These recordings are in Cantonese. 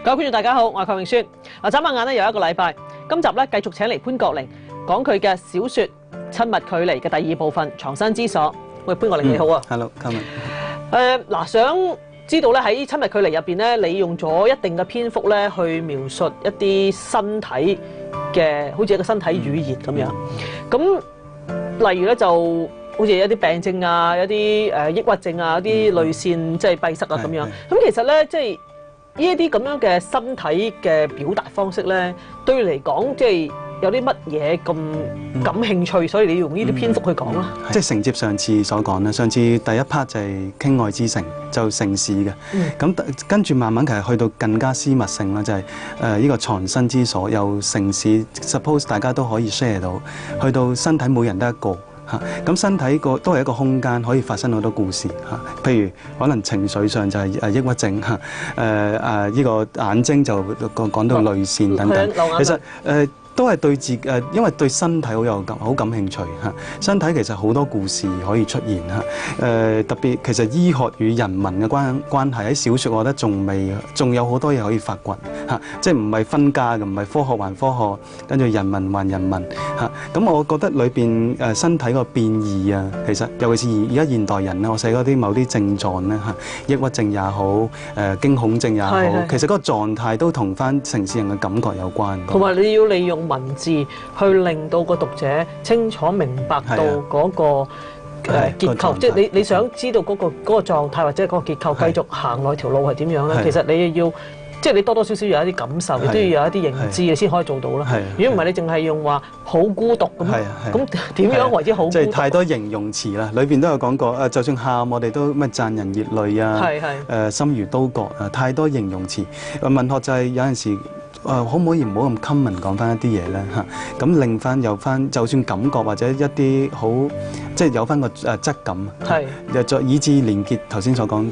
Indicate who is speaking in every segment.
Speaker 1: 各位觀眾大家好，我係鄺永宣。眨下眼咧又一個禮拜，今集咧繼續請嚟潘國靈講佢嘅小説《親密距離》嘅第二部分《藏身之所》。喂，潘國靈你好啊。
Speaker 2: Hello， 今日
Speaker 1: 嗱，想知道咧喺《親密距離》入邊咧，你用咗一定嘅篇幅咧去描述一啲身體嘅，好似一個身體語言咁樣。咁例如咧就好似一啲病症啊，一啲抑鬱症啊，一啲淚腺即係閉塞啊咁樣。咁其實咧即係呢一啲咁樣嘅身體嘅表達方式咧，對你嚟講即係有啲乜嘢咁感興趣，所以你用呢啲篇幅去講啦。
Speaker 2: 即係承接上次所講啦，上次第一 part 就係傾愛之城，就城市嘅。咁跟住慢慢其實去到更加私密性啦，就係呢個藏身之所，由城市 suppose 大家都可以 share 到，去到身體每人得一個。咁身體都係一個空間，可以發生好多故事嚇。譬如可能情緒上就係抑鬱症嚇，呢個眼睛就講到淚腺等等。其實都係對因為對身體好感興趣嚇。身體其實好多故事可以出現嚇。特別其實醫學與人文嘅關係喺小説，我覺得仲有好多嘢可以發掘嚇。即係唔係分家嘅，唔係科學還科學，跟住人文還人文嚇。咁我覺得裏邊身體個變異啊，其實尤其是而家現代人咧，我寫嗰啲某啲症狀咧嚇，抑鬱症也好，驚恐症也好，其實嗰個狀態都同翻城市人嘅感覺有關。同
Speaker 1: 埋你要利用文字去令到個讀者清楚明白到嗰個結構，即係你想知道嗰個狀態或者嗰個結構繼續行落條路係點樣咧？其實你要即係你多多少少有一啲感受，亦都要有一啲認知，你先可以做到啦。如果唔係，你淨係用話好孤獨咁點樣為之好孤獨？
Speaker 2: 即係太多形容詞啦，裏邊都有講過。就算喊，我哋都咩賺人熱淚啊，心如刀割啊，太多形容詞。文學就係有陣時。可唔可以唔好咁 common 講翻一啲嘢咧嚇？咁令翻有翻，就算感覺或者一啲好，即係有翻個質感，又再以至連結頭先所講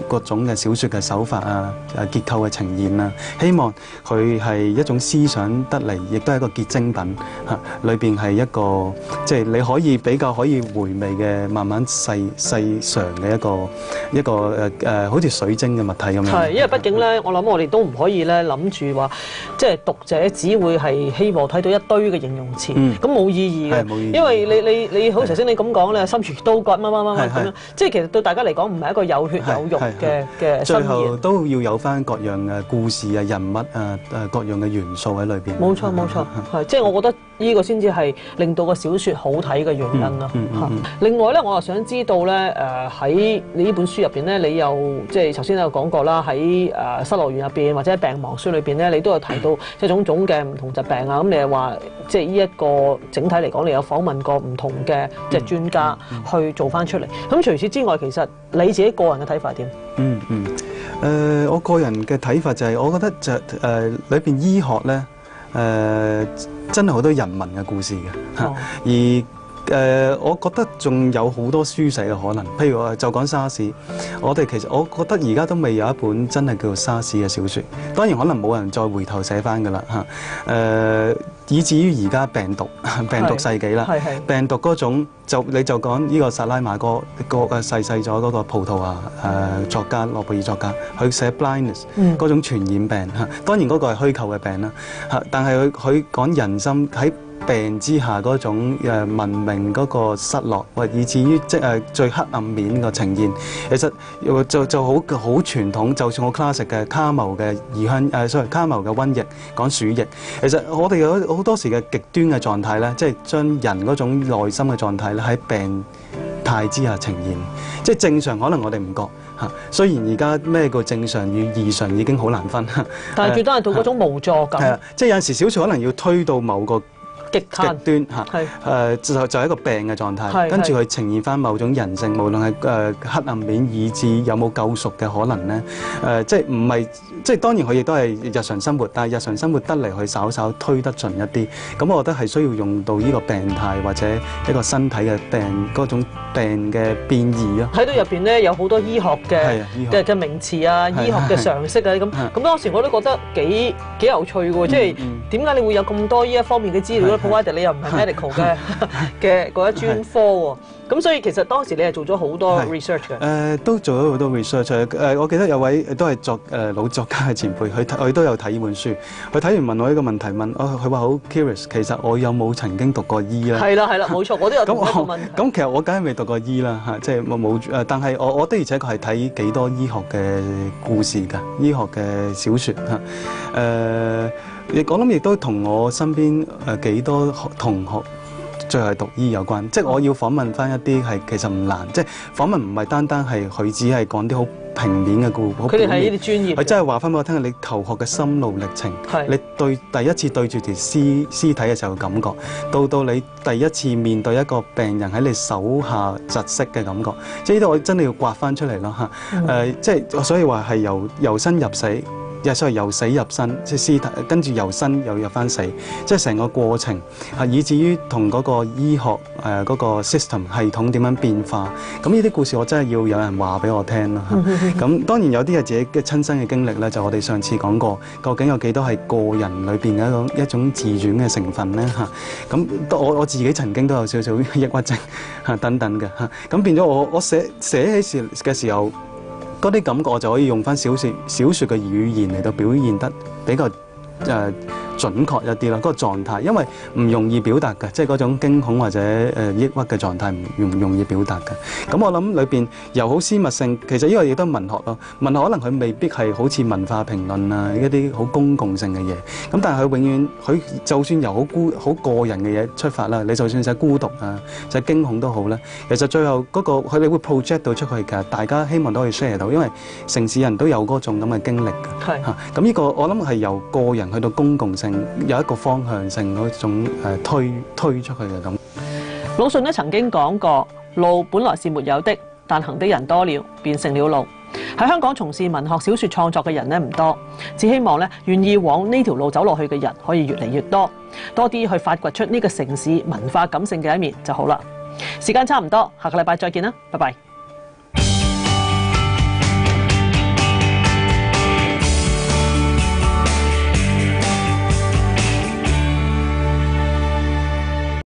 Speaker 2: 各種嘅小説嘅手法啊、結構嘅呈現啊，希望佢係一種思想得嚟，亦都係一個結晶品嚇。裏邊係一個即係你可以比較可以回味嘅，慢慢細嘗嘅一個好似水晶嘅物體咁樣。
Speaker 1: 係，因為畢竟咧，我諗我哋都唔可以咧諗住話。即係讀者只會係希望睇到一堆嘅形容詞，咁冇意義嘅。因為你好頭先你咁講咧，心如刀割乜咁樣，即係其實對大家嚟講唔係一個有血有肉嘅。
Speaker 2: 最後都要有翻各樣嘅故事啊、人物啊、各樣嘅元素喺裏邊。
Speaker 1: 冇錯，係即係我覺得呢個先至係令到個小説好睇嘅原因咯。另外咧，我又想知道咧，喺你呢本書入邊咧，你又即係頭先有講過啦，喺失樂園入邊或者病亡書裏邊咧，你都有提到即係種種嘅唔同疾病啊。咁你係話即係呢一個整體嚟講，你有訪問過唔同嘅即係專家去做翻出嚟。咁除此之外，其實你自己個人嘅睇法係點？
Speaker 2: 我個人嘅睇法就係，我覺得就裏邊醫學咧，真係好多人文嘅故事嘅，而我覺得仲有好多書寫嘅可能。譬如我就講沙士，我覺得而家都未有一本真係叫做沙士嘅小説。當然可能冇人再回頭寫翻㗎啦嚇。以至於而家病毒世紀啦，病毒嗰種你就講呢個薩拉馬戈逝世咗嗰個葡萄牙作家諾貝爾作家，佢寫 blindness 嗰種傳染病嚇。當然嗰個係虛構嘅病啦嚇，但係佢講人心喺病之下嗰種文明嗰個失落，或以至於最黑暗面個呈現，其實就好傳統。就算好 classic 嘅卡繆嘅卡繆嘅瘟疫講鼠疫，其實我哋有好多時嘅極端嘅狀態咧，即係將人嗰種內心嘅狀態咧喺病態之下呈現。即係正常可能我哋唔覺嚇，雖然而家咩叫正常與異常已經好難分，
Speaker 1: 但係最多係到嗰種無助感。
Speaker 2: 係啊，即係有陣時小説可能要推到某個極端嚇，就係一個病嘅狀態，跟住佢呈現翻某種人性，無論係黑暗面，以至有冇救贖嘅可能咧。即係唔係即係當然佢亦都係日常生活，但係日常生活得嚟佢稍推得盡一啲。咁我覺得係需要用到呢個病態或者一個身體嘅病嗰種病嘅變異咯。睇到入邊咧有好多醫學嘅名詞啊，醫學嘅常識啊咁當時我都覺得幾有趣喎。即係點解你會有咁多呢一方面嘅資料咧？provider 你又唔係 medical 嘅嗰一專科喎，
Speaker 1: 咁所以其實當時你係做咗好多
Speaker 2: 係
Speaker 1: research 嘅。
Speaker 2: 都做咗好多 research。我記得有位都係老作家嘅前輩，佢都有睇呢本書。佢睇完問我呢個問題，佢話好 curious， 其實我有冇曾經讀過醫咧？
Speaker 1: 係啦，冇錯，我都有同一個問題。
Speaker 2: 咁其實我梗係未讀過醫啦嚇，即係冇但係我的而且確係睇幾多醫學嘅故事㗎，醫學嘅小説嚇。我諗亦都同我身邊幾多同學最後係讀醫有關，即係我要訪問翻一啲係其實唔難，即係訪問唔係單單係佢只係講啲好平面嘅故，
Speaker 1: 佢哋係呢啲專業，
Speaker 2: 佢真係話翻俾我聽你求學嘅心路歷程，你第一次對住條屍體嘅時候嘅感覺，到你第一次面對一個病人喺你手下窒息嘅感覺，即係呢啲我真係要刮翻出嚟咯嚇。即係所以話係由生入死。所以由死入生，即係屍體，跟住由生又入翻死，即係成個過程，以至於同嗰個醫學嗰個 system 系統點樣變化。咁呢啲故事我真係要有人話俾我聽啦。咁當然有啲係自己嘅親身嘅經歷咧，就我哋上次講過，究竟有幾多係個人裏邊嘅一種自傳嘅成分咧嚇。咁我自己曾經都有少少抑鬱症等等嘅嚇。咁變咗我寫起嘅時候，嗰啲感覺我就可以用翻小説嘅語言嚟到表現得比較準確一啲咯，嗰個狀態，因為唔容易表達嘅，即係嗰種驚恐或者抑鬱嘅狀態唔容易表達嘅。咁我諗裏邊又好私密性，其實呢個亦都文學咯。文學可能佢未必係好似文化評論啊一啲好公共性嘅嘢，咁但係佢永遠佢就算由好個人嘅嘢出發啦，你就算寫孤獨啊、寫驚恐都好啦，其實最後嗰個佢哋會 project 到出去㗎，大家希望都可以 share 到，因為城市人都有嗰種咁嘅經歷㗎。係嚇，咁呢個我諗係由個人去到公共性。有一個方向性嗰種推出去嘅咁。
Speaker 1: 魯迅咧曾經講過：路本來是沒有的，但行的人多了，變成了路。喺香港從事文學小説創作嘅人咧唔多，只希望咧願意往呢條路走落去嘅人可以越嚟越多，多啲去發掘出呢個城市文化感性嘅一面就好啦。時間差唔多，下個禮拜再見啦，拜拜。